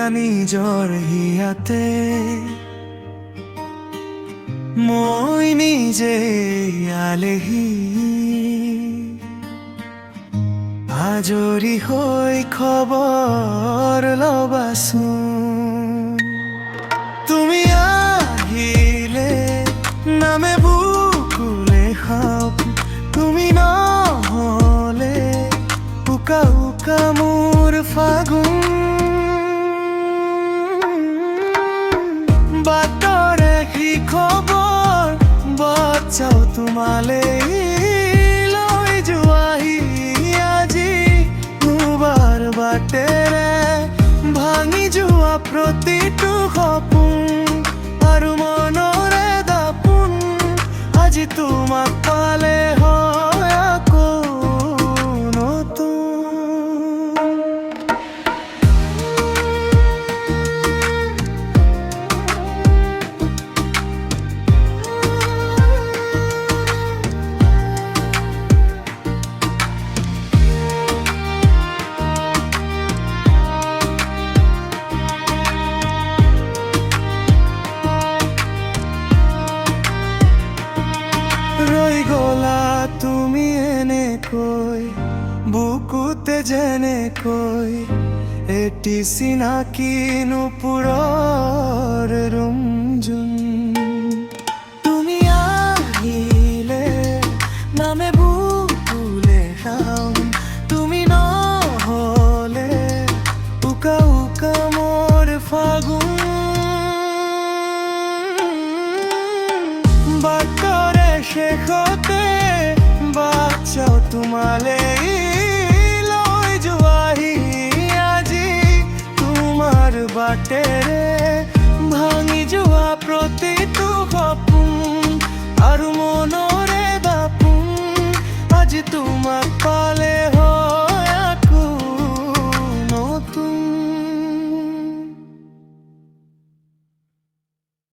নিজৰ হিয়াতে মই নিজে আলেহি আজৰি হৈ খবৰ ল'বাচোন তুমি আহিলে নামে বুকুলে খাপ তুমি নহ'লে উকা উকা মোৰ ফাগুন বাটৰে কি খবৰ বাচ্চাও তোমালে লৈ যোৱাহি আজি দুবাৰ বাটেৰে ভাঙি যোৱা প্ৰতিটো সপোন আৰু মনৰে দাপোন আজি তোমাক পালে হয় আকৌ নতুন ৰৈ গলা তুমি এনেকৈ বুকুতে যেনেকৈ এটি চিনাকি নুপুৰৰ ৰুমজুন তুমি আহিলে নামে বুকুলে খাম তুমি নহ'লে উকা উকা মোৰ ফাগুন বাটৰে শেষতে বাচ্চাও তোমালে লৈ যোৱাহি আজি তোমাৰ বাটেৰে ভাঙি যোৱা প্ৰতি